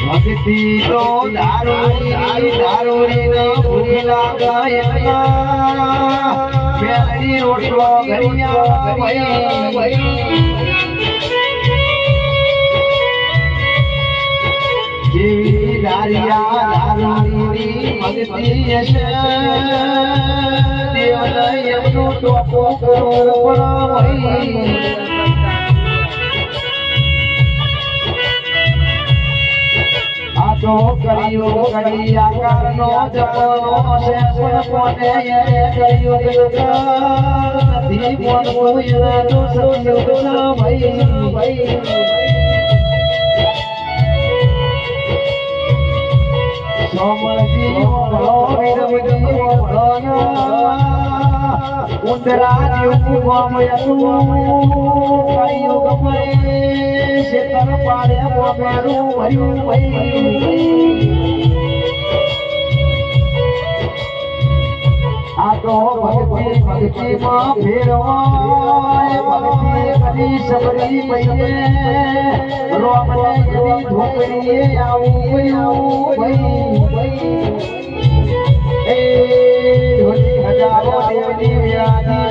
ભક્તિ તો દારૂડી નો ભૂખ લાગે મેલડી રોટલો ઘરિયા જેવી દારૂડી ભક્તિ હશે દેવલયનું ટોપો તો કર્યો કરી આકારનો જપનો છે પણ કોને કર્યો નથી કોણ કોઈ તો સત્ય ભાઈ સોમજી ઉંદરા જેવું ગમયતું કર્યો ગમે શેતર પાડે મોમેરું ભર્યું આ તો ભક્તિમાં ફેરવાય ભક્તિ કરી સબરી પૈયે રોમને એવી ધોકડીએ આવું ભાઈ એ ઢોલી હજારો દેવની વિરાજી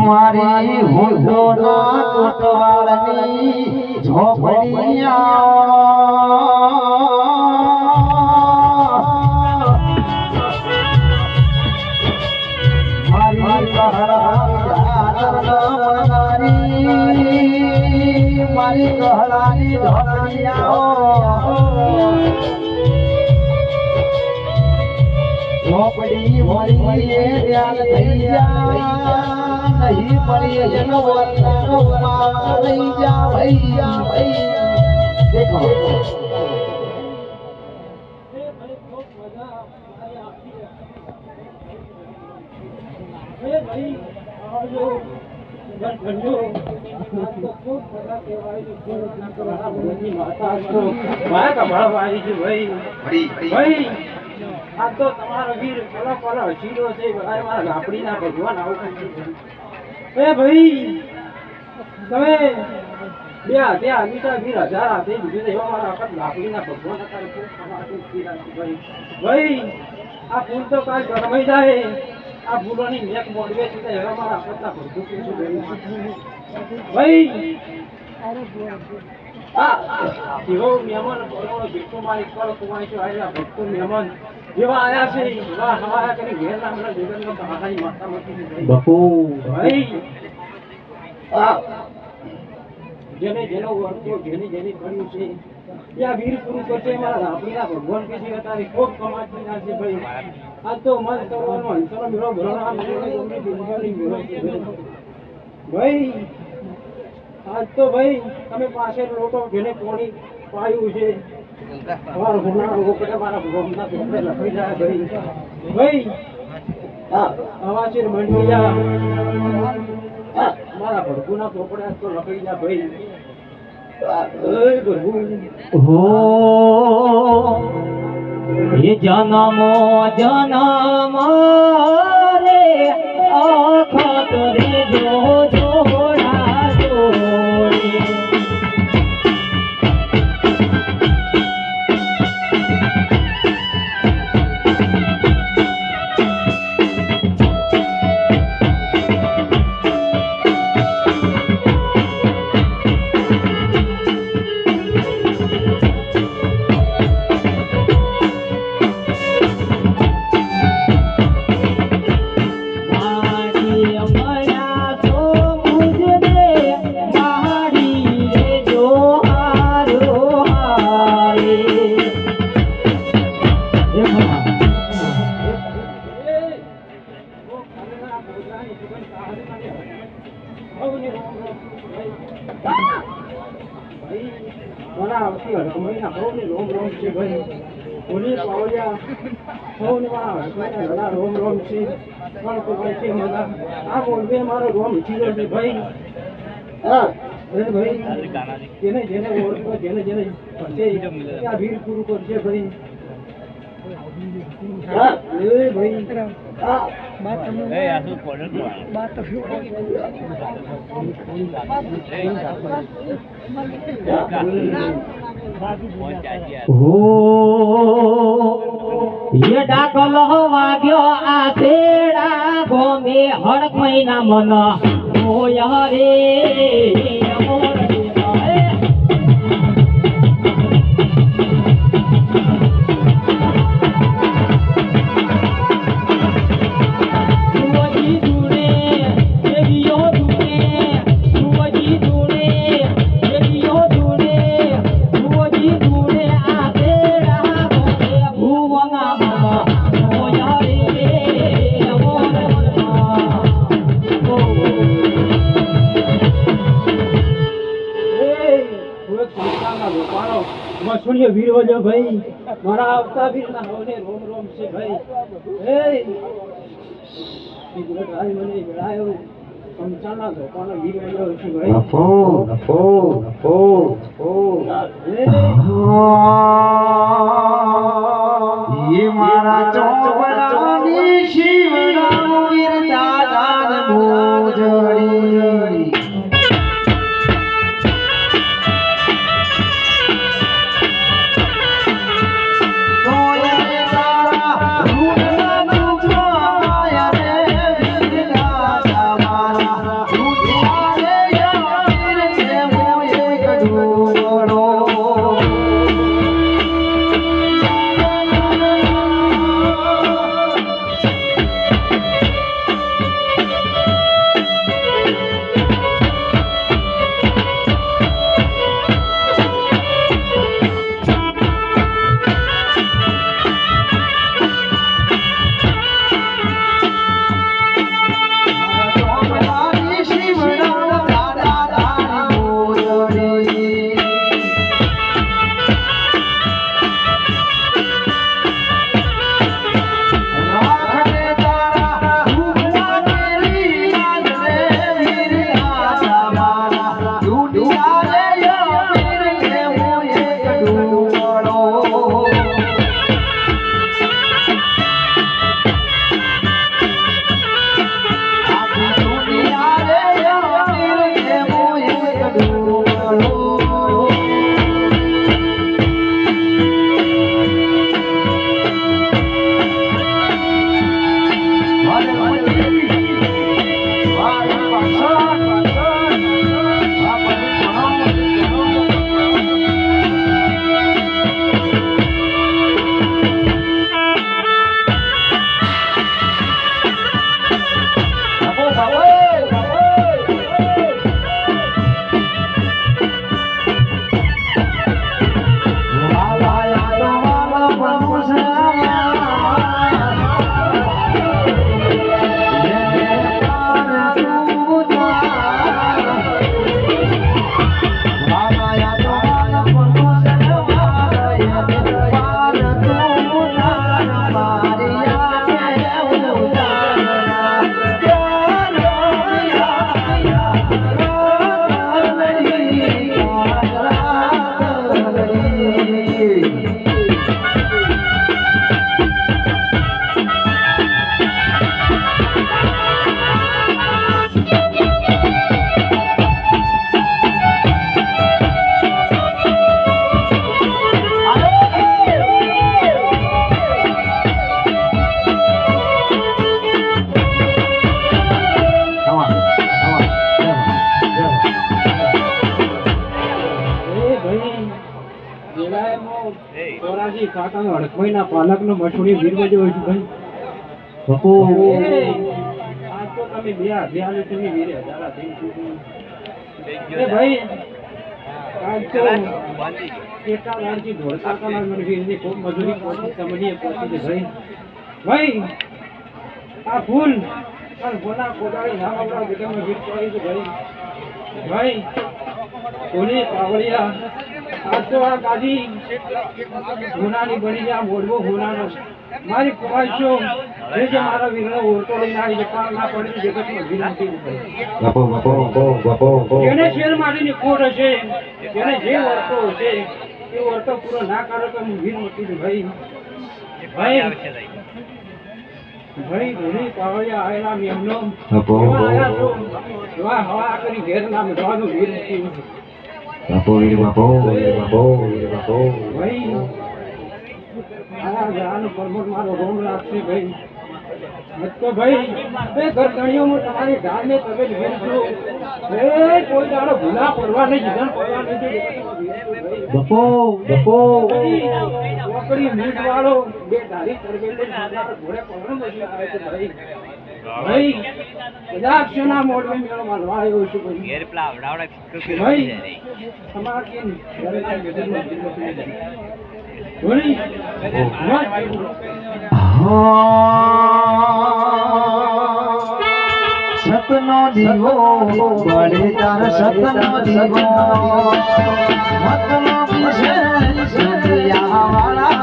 મારી હોદોના કોટવાળની મારી ગહલાની ઝોપડી મળી ધ્યાન થઈ જા નહીં પડી જનો લઈ જા ભાઈ દેખો આ તો તમારો વીર પેલા શીરો છે મારા લાપડી ના ભગવાન આવું એ ભાઈ તમે ત્યાં મીઠા વીર હજાર થઈ દીધું એવા મારા વખત લાપડી ના ભગવાન ભાઈ આ ફૂલ તો કાલ ગરમાઈ જાય આ ફૂલોની નેક મોડવે છે એવા મારા વખત ના ભગવાન ભાઈ એવો મહેમાન ભીખો મારી કરો કુમારી છો આયા ભક્તો મહેમાન જેવા આયા છે એવા હવાયા કરી ઘેર ના મને જગતમાં તમારી માતા મતી બકુ ભાઈ જેને જેનો વર્તો જેની કર્યું છે ત્યાં વીર પૂરું કરશે મારા રાપડીના ભગવાન કે છે તારી ખૂબ કમાતી ના છે ભાઈ આ તો મન કરવાનો હંસનો મેળો ભરણા ભાઈ આજ તો ભાઈ તમે પાસે લોકો જેને પોણી પાયું છે મારા ભગવાનના પેપરે લખાઈ જાય ભાઈ આવા છે મંડળિયા મારા ભડકુના ચોપડા તો લખાઈ જાય ભાઈ હો એ જનમો જનમ રે આખત રે જોડા જોડી ના સૌને રોમ રોમ છે ભાઈ પોલીસ પાવડિયા સૌને મારા રોમ રોમ છે પણ કોઈ છે મજા આ બોલવે મારો રોમ ચીરો છે ભાઈ હા ભાઈ જેને જેને ઓળખો જેને જેને ત્યાં ભીડ પૂરું કરશે ભાઈ હા એ ભાઈ હા બાત એ આ તો કોડર બાત તો હો ये डाकल वाग्यो आसेड़ा गोमे हड़क महीना मन होय रे मोर देवाए सुवजी दूरे देवियो दूरे सुवजी दूरे देवियो दूरे सुवजी दूरे आसेड़ा गोमे भुवना मन होय रे मोर देवा सुनिए वीर हो जाओ भाई मारा आवता वीर ना होने रोम रोम से भाई ए आई मने गड़ायो समचाना दो पाना वीर हो जाओ छी भाई नफो नफो नफो ये मारा चौबरानी शिवराम वीर दादान भोजड़ी કાકાનો હડકભાઈના પાલકનો મઠોડી વીરવા જેવો છે ભાઈ બપો આજ તો તમે બે હાલે તમે વીરે હજારા થઈ એ ભાઈ આજ તો એકા વારજી ધોળકા કાના મને વીરની ખૂબ મજૂરી પહોંચી સમજીએ પહોંચી છે ભાઈ ભાઈ આ ફૂલ અને બોલા કોદાળી નામ આવડા જગ્યામાં વીર પડી છે ભાઈ ભાઈ કોની પાવડિયા આજ તો આ ગાદી હોનાની બની જાય મોડવો હોનાનો મારી ખવાઈશો જે મારા વીરનો ઓરતો લઈને આવી જતા ના પડી જગતમાં વિનંતી જેને શેર માટીની ખોટ હશે જેને જે વર્તો હશે એ વર્તો પૂરો ના કરે તો હું વીર મૂકી દઉં ભાઈ ભાઈ ઘણી પાવડિયા આવેલા મેમનો આયા છો એવા હવા કરી ઘેર ના મેળવાનું વીર મૂકી દઉં ભાઈ આયા જવાનું પરમોટ મારો રોમ રાખશે ભાઈ તો ભાઈ બે ઘરધણીઓમાં તમારી ઢાલને તમે ઘેર છો એ કોઈ દાડો ભૂલા પડવા નહીં જીધન પડવા નહીં ચોકડી મીઠ વાળો બે ધારી કરવેલે ઘોડે પડવાનું નથી આવે છે ભાઈ ભાઈ કદાચ શેના મોડમાં મેળો મારવા આવ્યો છું ભાઈ તમારા કેમ સતનો દીવો બળે તાર સતનો દીવો મતનો વિશેષ દુનિયા વાળા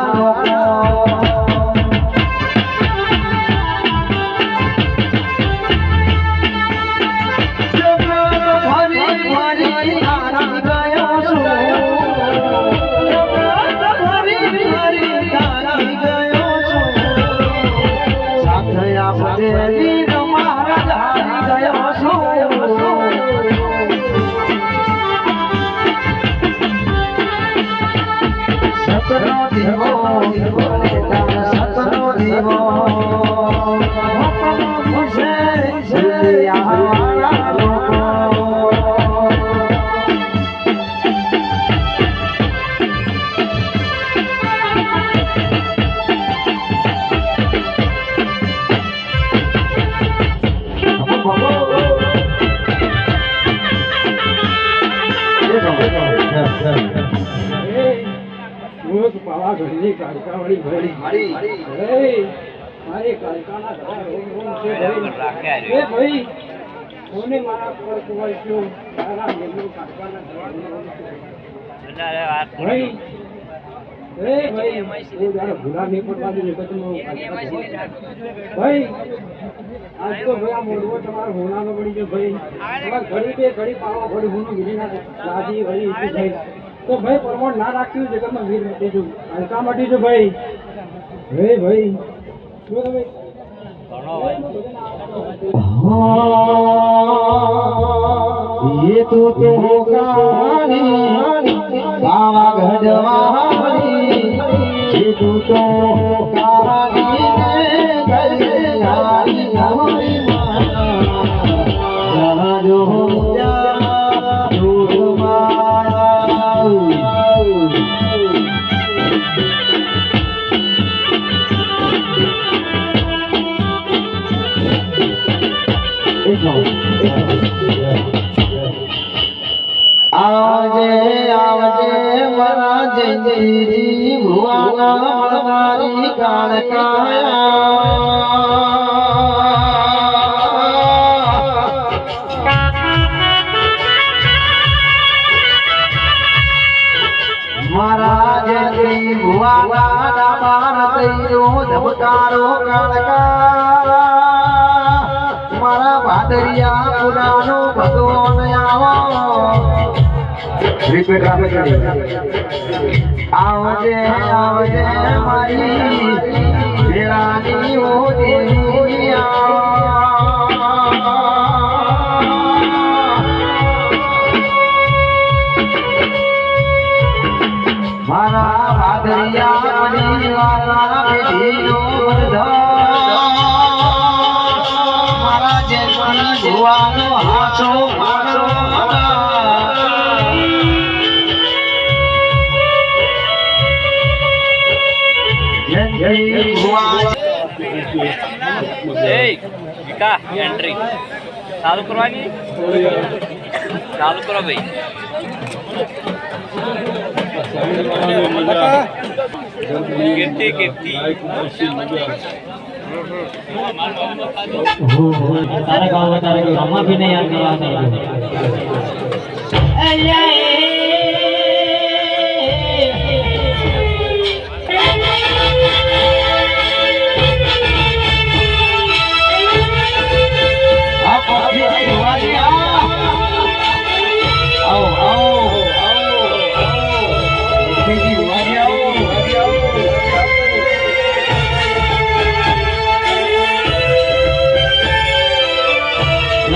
લોકો પાવાગઢની કાળકાવાળી ભાઈ મારી કાળકાના ભાઈ કોને મારા પર કુવાઈશું મારા મેલનો કાળકાના ભાઈ ભાઈ એ જાણે ભૂલા નહીં પડવા દે ભાઈ આજ તો ભાઈ આ મોડવો તમારો હોનાનો પડી ગયો ભાઈ તમારે ઘડી બે ઘડી પાવા ઘડી હોનું ગીરી ના દાદી ભાઈ ભાઈ તો ભાઈ પરમોટ ના રાખ્યું જગતમાં વીર મૂકી છું હલકા મટી છું ભાઈ ભાઈ શું તમે ये तो गाड़ी पावागढ़ वाली ये तो गाड़ी गलियारी हमारी माँ जो आवजे आवजे मरा जयजी भुवाना मलमारी काळकाया महाराज जय भुवाना भारतीयो धबकारो काळका मारा भादरिया पुरानो भगवान आવો रिपीट आवजे आवजे मारी भेळानी ओ देविया मारा भादरिया परिवारा बेटीनो मारा जयमणी भुવાનો हाथो मारो एंट्री चालू करवानी चालू करो भाई कीर्ति कीर्ति तारा गाँव अम्मा भी नहीं आती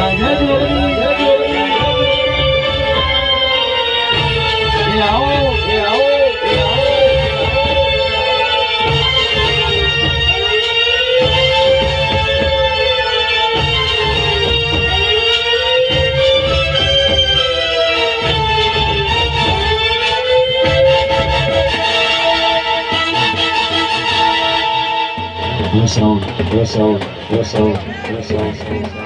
જય જોગણી જય જોગણી એ આવો એ આવો એ આવો Listen.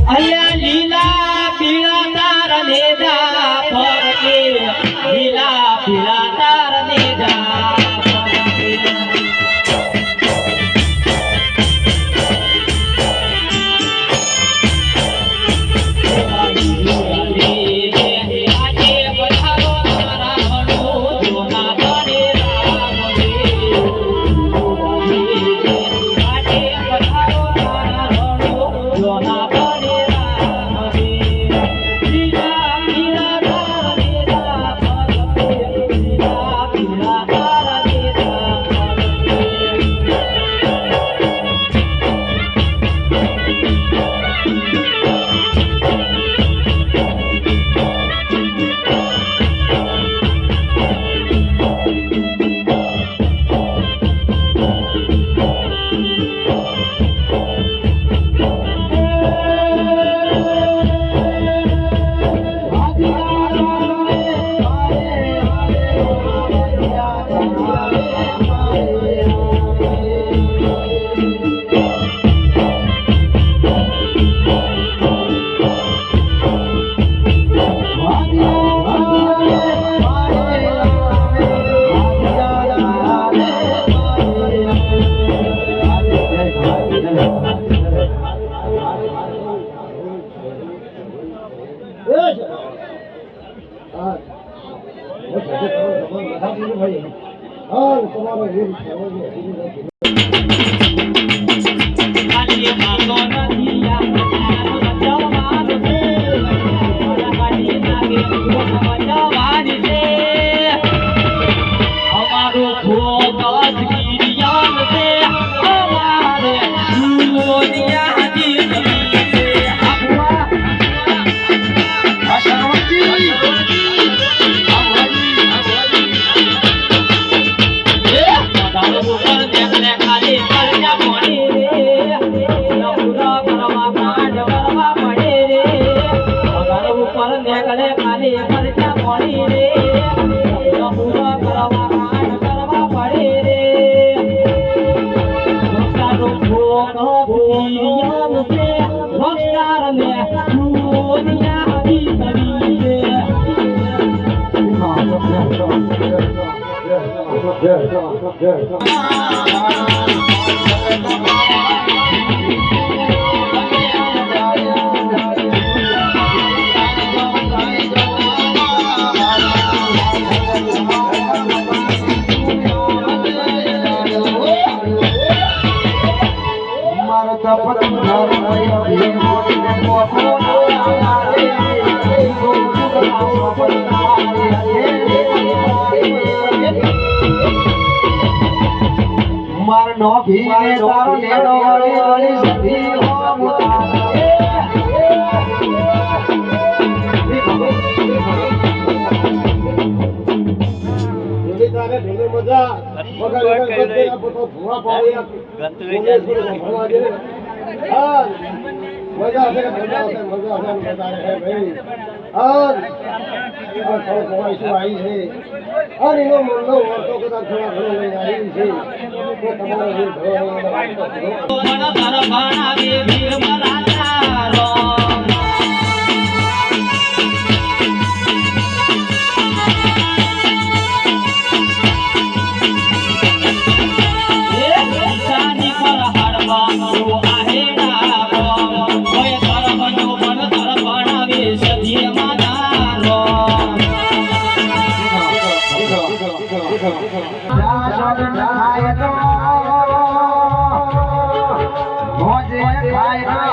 અલ્યા લીલા પીળા તાર લેદા ફરકે લીલા પીળા તાર લેદા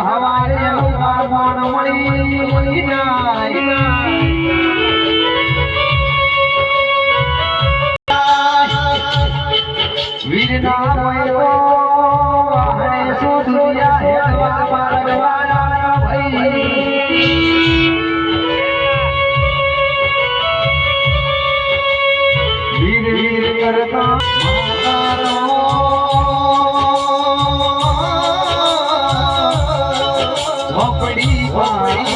હવા વીરના વૈરો હરે સો દુનિયા હેવા મારવાના ભાઈ વીર વીર કરતા મારો ઝોપડી પાણી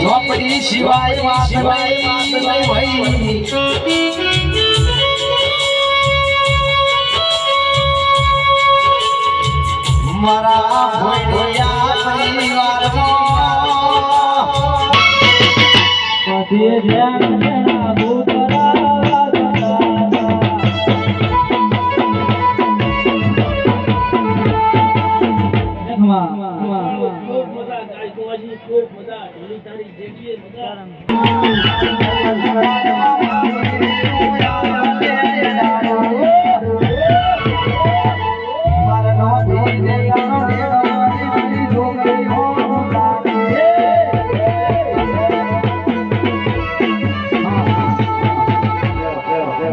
ઝોપડી શિવાય વાત મારા ભોળિયા પરિવારમાં કથિએ ધ્યાન ભૂતરા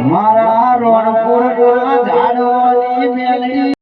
મારા રોણપુર ઝાડવાની મેલી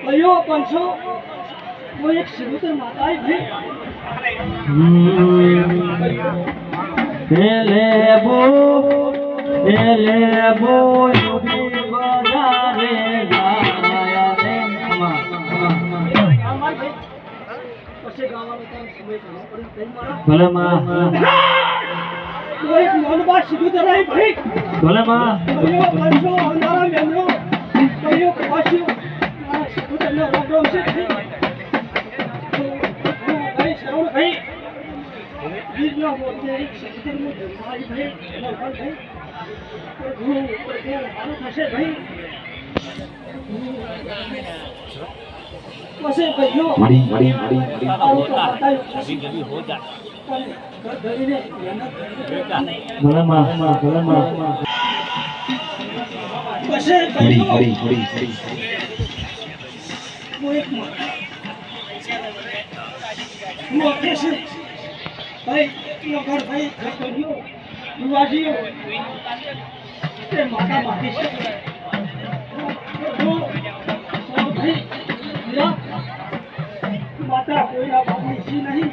કયો પંછો કોઈ એક શિવતર માતાએ લેબો યુગી બજારે ગાયા રે પછી ગાવાનો તો સમય કરવો પડે ભલે માં કોઈ મનમાં શિવતર આવી ભાઈ ભલે માં કયો પંછો અંધારા મેમરો કયો કવાશી શિવતરનો પ્રોગ્રામ છે ભાઈ શ્રવણ ભાઈ વીરનો મોતે શિવતરનો ધર્માઈ ભાઈ એનો ફળ ભાઈ મારું થશે ભાઈ પછી ભાઈઓ મળી આવું તો બતાવ્યું अभी जल्दी हो जाए પણ ઘર ધરીને ભલે માં પછી ભાઈઓ હરી હું એક મોટે છે ભાઈ નો ઘર ભાઈ ઘરનો યુવાજીઓ તે માતા માટી છે ભાઈ માતા કોઈના બાપની છે નહીં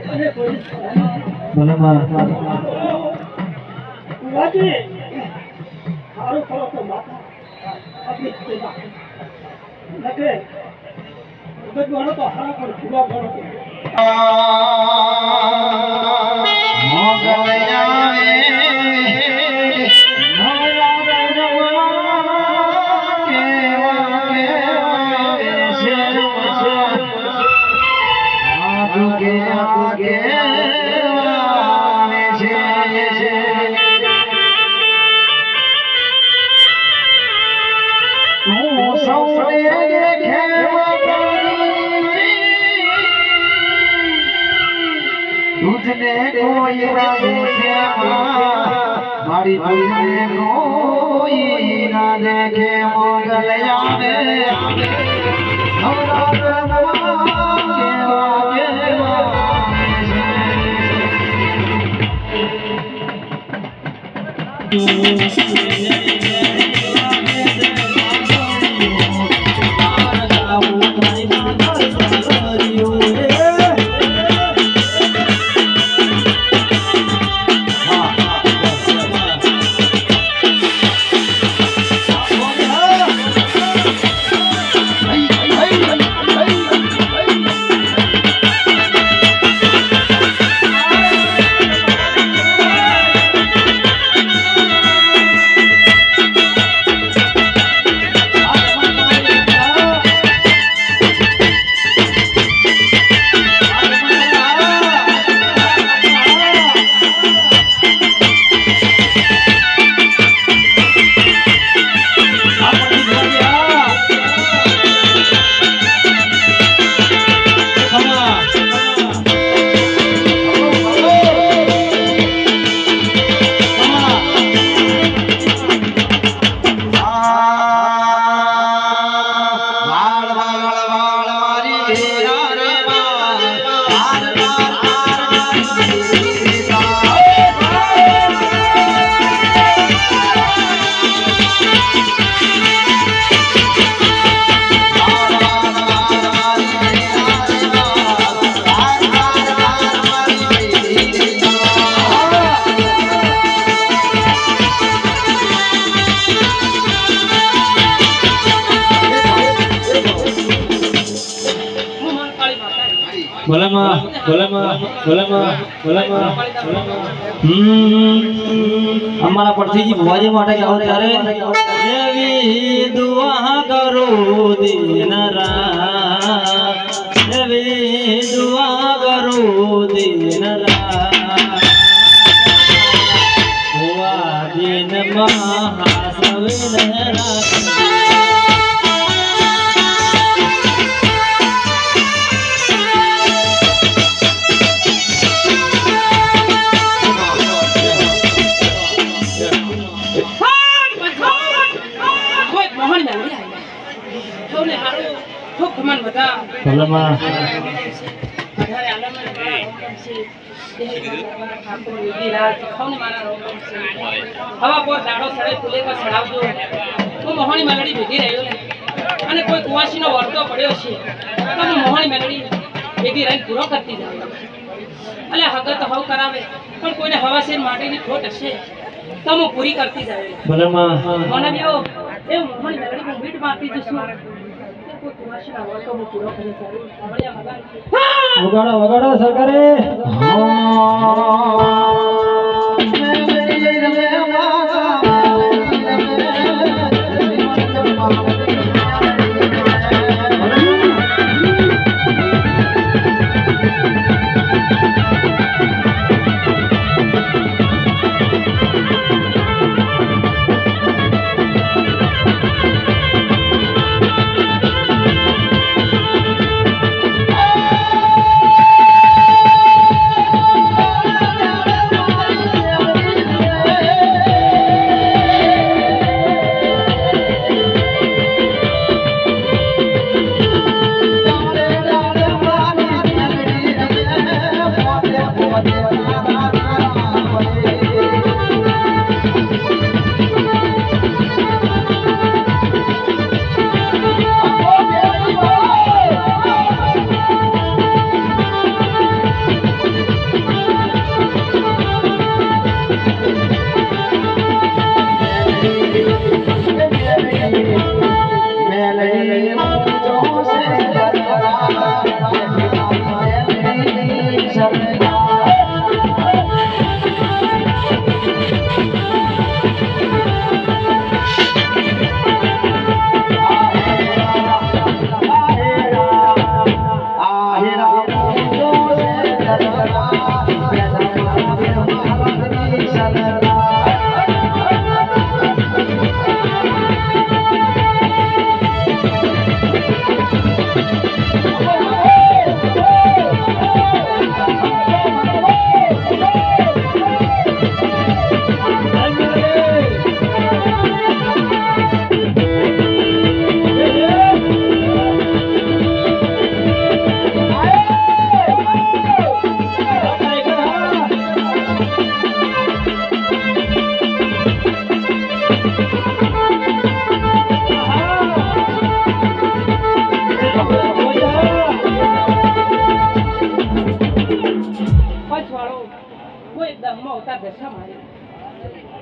અને કોઈ ભલે માં વાજી સારું કરો તો માતા આપણી સેવા નકે ગણો તો હારા પણ પૂરા ગણો तुझने कोई ना देखे मारी तुझने कोई ना देखे मोगलिया में हमरा અમારા પરથીજી ભુવાજી માટે ગાવ ત્યારે એવી દુઆ કરો દીનરા એવી દુઆ કરો દીનરા ભુવાજી ને મહાસવિનરા અને કોઈ કુવાસીનો વર્તો પડ્યો છે તો મોહણી મેલડી ભેગી રહીને પૂરો કરતી જાય એટલે હગત તો હવ કરાવે પણ કોઈને હવાસેર માટેની ખોટ હશે તો હું પૂરી કરતી જાય મને બેવો એ મોહણી મેલડી હું મીટ મારતી જશું કોઈ કુવાસીનો વર્તો હું પૂરો કરી જાય વગાડો વગાડો સરકારે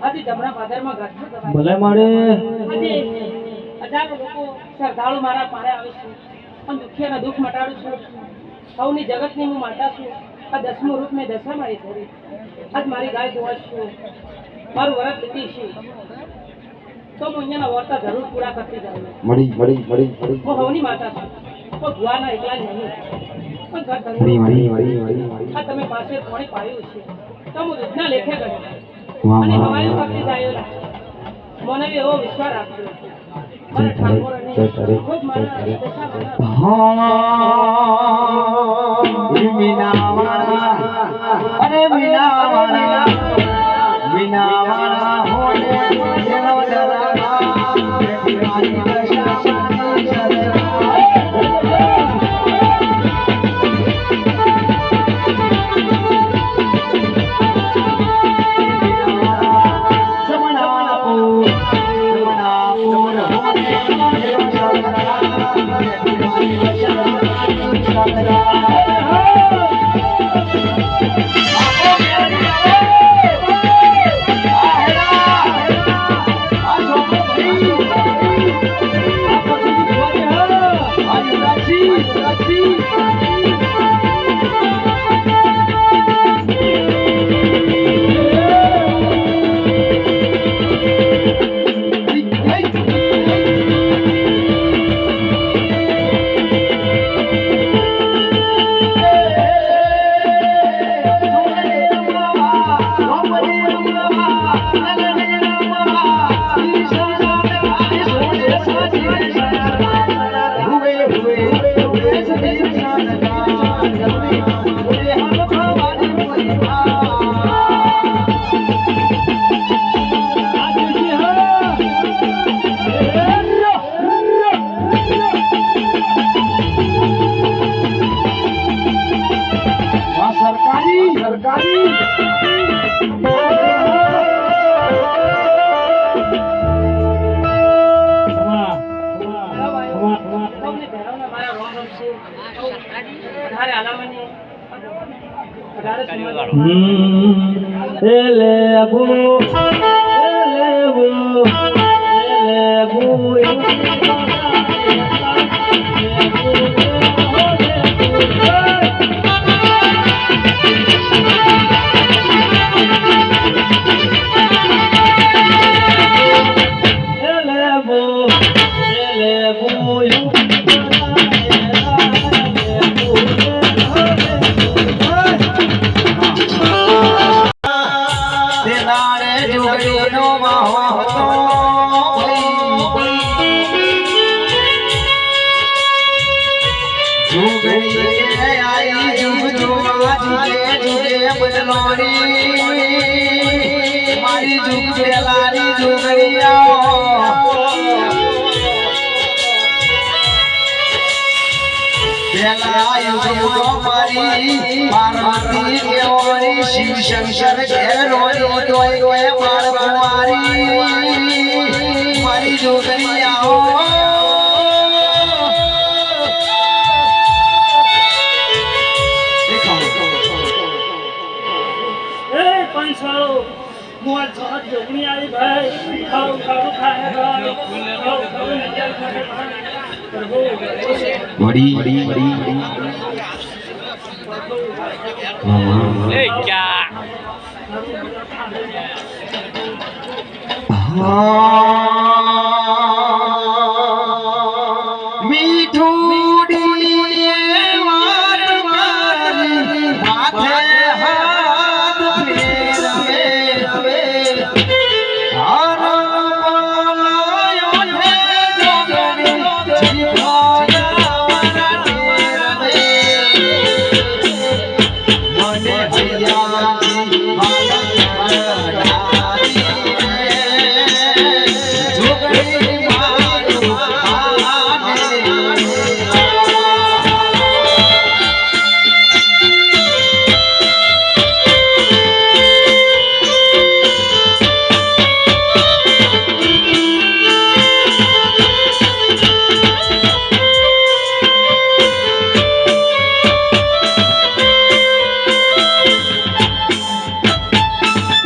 આજે જમણા પાદરમાં ગાંઠો દબાય. ભલે મળે આજે હજારો લોકો શ્રદ્ધાળુ મારા પારે આવે છે અને દુખિયાના દુઃખ મટાડું છું. સૌની જગતની હું માતા છું. આ 10મું રૂપ મેં દશા મારી ધરી. આજ મારી ગાય ગોવાશ છું, મારું વરત લીધી છે તો હું અહીંયાના વર્તા જરૂર પૂરા કરતી જાઉં. હું સૌની માતા છું, કોઈ ભુવાના એકલા જ નહીં. પણ ઘર ધણી આ તમે પાસે પાણી પાયું છે તો હું દૂધના લેખે ગયો અને હવાયું કરતી જાય. મને બી એવો વિશ્વાસ રાખજો. મારા ઠાકોરને ખૂબ મારા દશા મારા અરે મીનાવાળા મીનાવાળા હોને જેનો દરબાર મારી દશા સાની સૌને ભેરવના મારા રોમ રોમ છે. વધારે હાલાવાની વધારે સમજ લેબુ મારી જુગ પેલાની જુગરિયા પેલા યુગો મારી પાર્વતી દેવોની શિવ શંકર ઘેરોની તોય માર કુમારી મારી જુગરિયા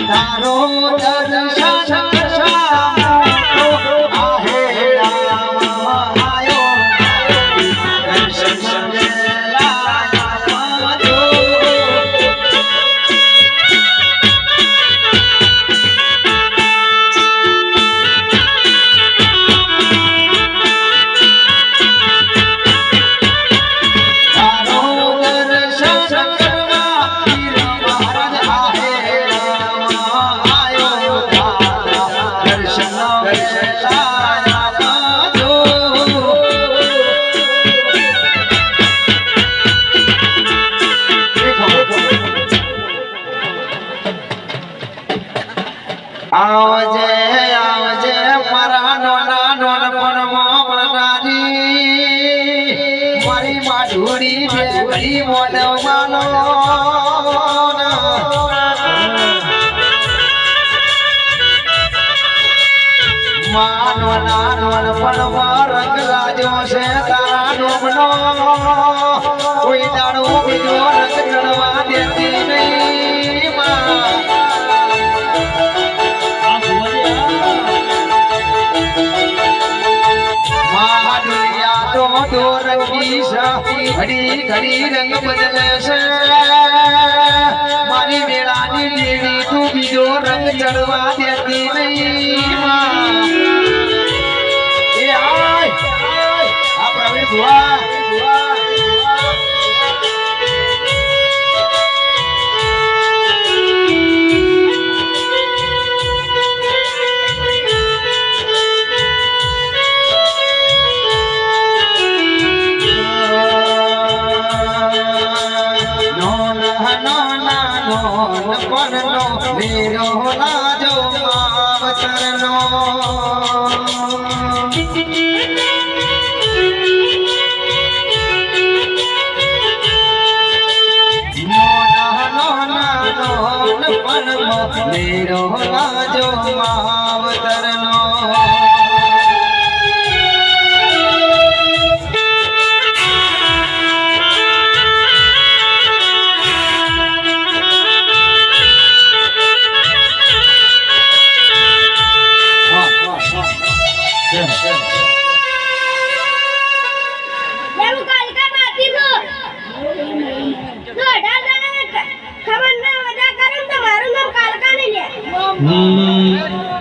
તારો દર્શન મારી બે ઘડી મોનવાનો માનો નાનો પણ રંગ લાજો છે તારા ડોમનો કોઈ દાડો બીજો રંગ ચડવા દેતી નહીં માં તો રંગી ઘડી ઘડી રંગ બદલે છે મારી વેળાની દેવી તું બીજો રંગ ચડવા દેતી નહીં એ આય આ પ્રવીણ ભુવા મેરો લાજો માવતરનો મેરો લાજો માવતરનો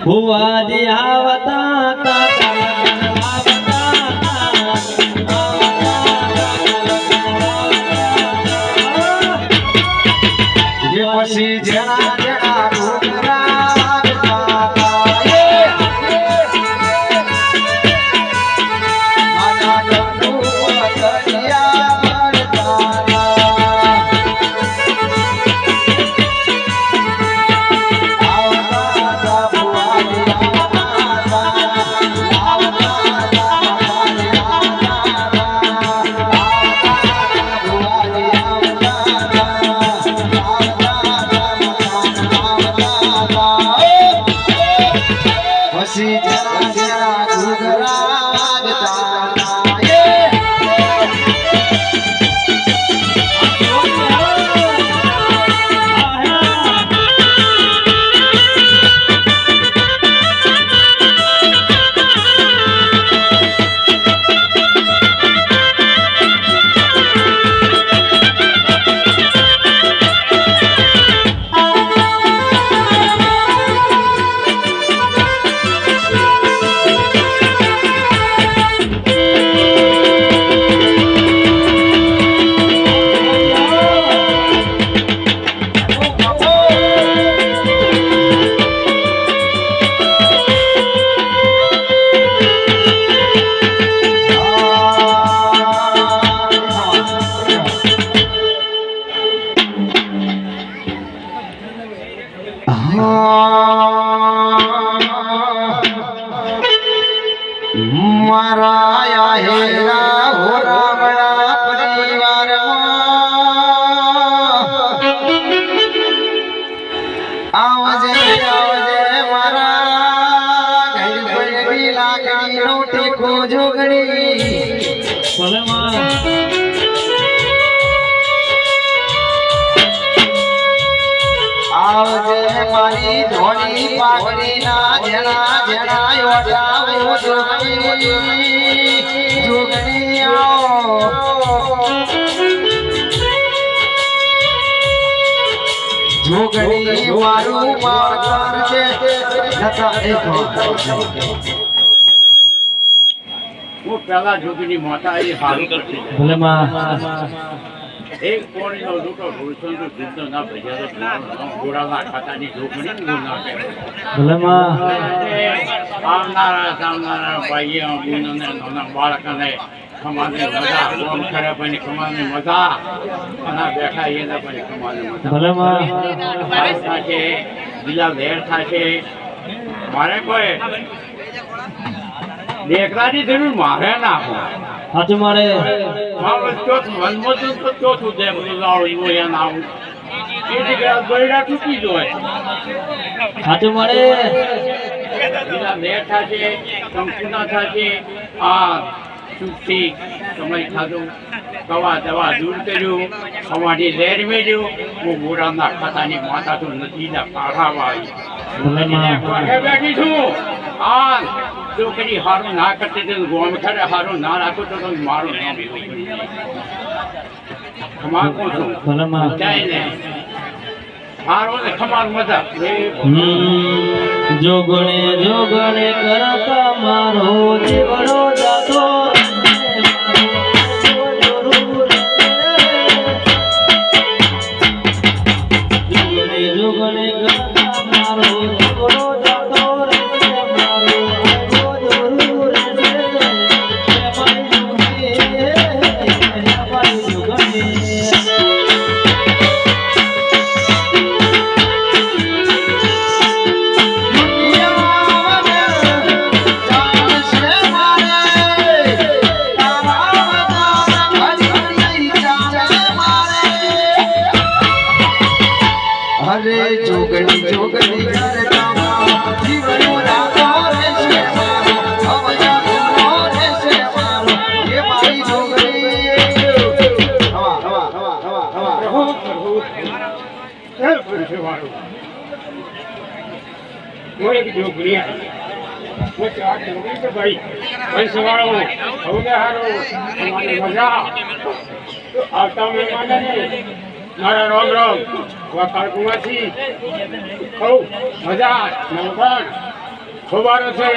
ભુવાજી આવતા પછી જણા જણા ડોકરા મારા હેરા હો રામણા પરિવારમાં આવજે આવજે મારા ગણપતિ લાકડી નો ટેકો જોગણી ભલે માં આવજે મારી ધોની પાઘડી ના જણા જણા યોટાવો જોગણી જોગણી આવો જોગણી મારું માવતર છે નતા એક હું પેલા જોગીની માતા એ હારું કરતી ભલે માં એક કોણીનો લૂટો ભૂષણનો શુદ્ધ ના ભજ્યા ગોળાના ખાતાની જોગણી ગુના ભલે માં આવનારા ભાઈઓ બહેનોને નાના બાળકોને ખમાની મજા ફોન કરે પછી ખમાની મજા અને બેઠા એને પછી ખમાની મજા ભલે માં થશે લીલા લહેર થશે મારે કોઈ દેખરાની જરૂર મારે ના હોય સાચું મળે મારું ચોથું હનુમતું તો ચોથું દે બધું લાવું એવું એને આવું એ જગ્યાએ બૈડા તૂટી જાય સાચું મળે બીજા બેઠા છે કંકુના થશે આ સુખથી સમય ખાધો કવા દવા દૂર કર્યું અમારી લેર મેળ્યું હું બોરાના ખાતાની માતા તો નદીના કાઢાવા આવી બેઠી છું આ છોકરી હારું ના કરતી તો ગોમ ખરે હારું ના રાખો તો મારું નામ એવું ખમાકો છું ભલામાં જાય ને હારો ને ખમાર મજા જોગણે જોગણે કરતા મારો જીવડો જાતો જોગણે જોગણે કરતા મારો જીવડો જાતો મારો જરૂર હરે જોગણી જોગણી કરતા જીવનો રાતો રહેશે મારો અવજા ગુનો રહેશે મારો એ મારી જોગણી આવતા મહેમાનને મારા રોમ રોમ વખાણ કુમારથી ખૂબ મજા નવગણ ખોબારો છે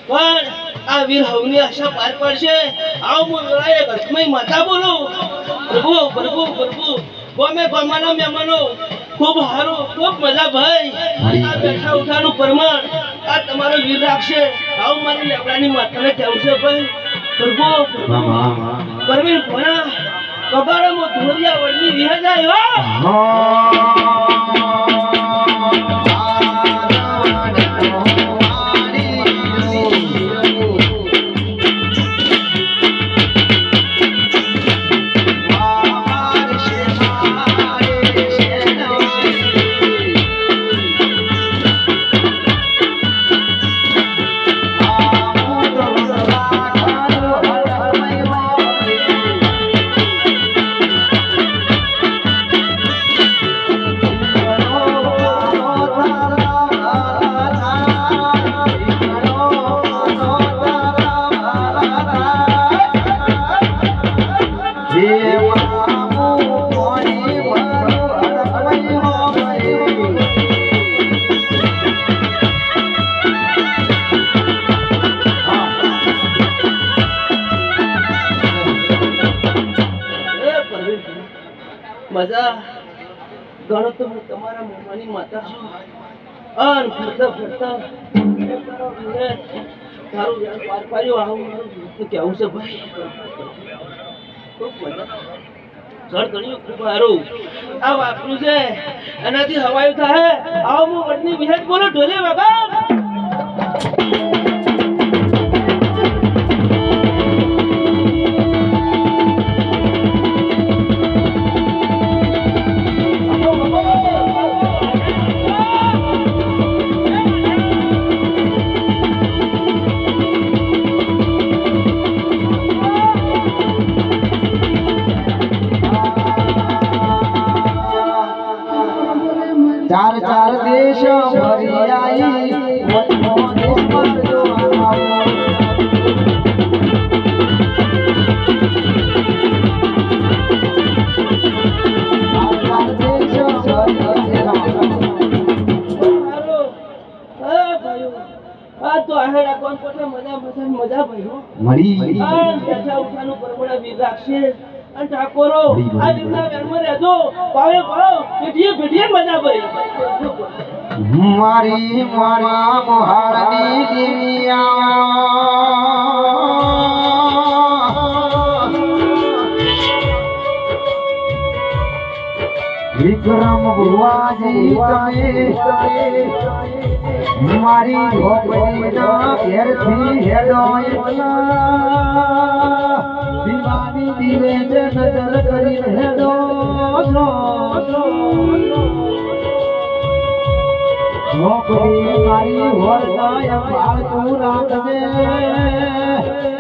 પણ આ વીર હવની આશા પાર પડશે આવ હું લડાઈ ઘટમય માતા બોલો પ્રભુ પ્રભુ પ્રભુ ગમે ગમાના મહેમાનો ખૂબ સારું ખૂબ મજા ભાઈ આ બેઠા ઉઠાનું પ્રમાણ આ તમારો વીર રાખશે આવ મારી લેબડાની માતાને કહેવું છે ભાઈ પ્રભુ પરવીન ભણા કબાડામાં ધોરિયા વળની વિહે જાય હો મજા ગણો તો હું તમારા મોમાની માતા છું અન ફરતા ફરતા તારું વ્યાન પાર પાડ્યો આવું મારું તો કેવું છે ભાઈ ખૂબ મજા ઘર ગણ્યું ખૂબ સારું આ વાપરું છે એનાથી હવાયું થાય આવો હું વડની વિહેત બોલો ઢોલે વગર ચાર ચાર દેશ ફરી આઈ વતનો દેશ પર જોવા આ તો આહેડા કોણ કોને મજા ભાઈ મળી આ બેઠા ઉઠાનું પરમડા વીર રાખશે અને ઠાકોરો આ રીતના વેરમાં રહેજો ભાવે ભાવ પેઢીએ મજા ભાઈ મારી મારા મોહાળની દિવ્યા વિક્રમ ભુવાજી તમે મારી ઝોપડીના ઘેરથી હેડો દીવાની દિલે નજર કરી હેડો ઝોપડી મારી હોરતા પાળતું રાખજે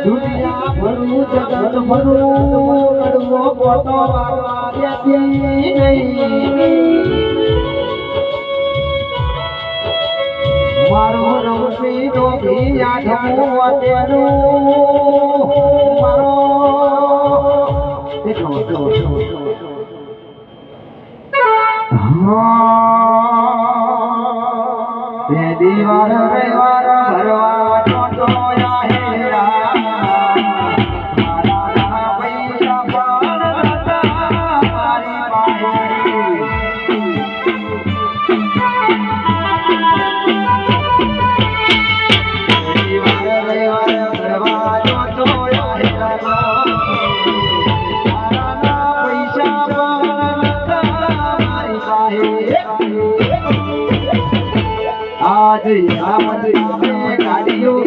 દુનિયા ભરું જગત ભરું કડવો પોતો વાગવા દેતી નહીં મારો રમસી તો આઠમું અતેરું મારો બે દીવાર રવિવાર ભરવા તો હેરા મારા પૈસા પણ મારી પાસે आज गाड़ियों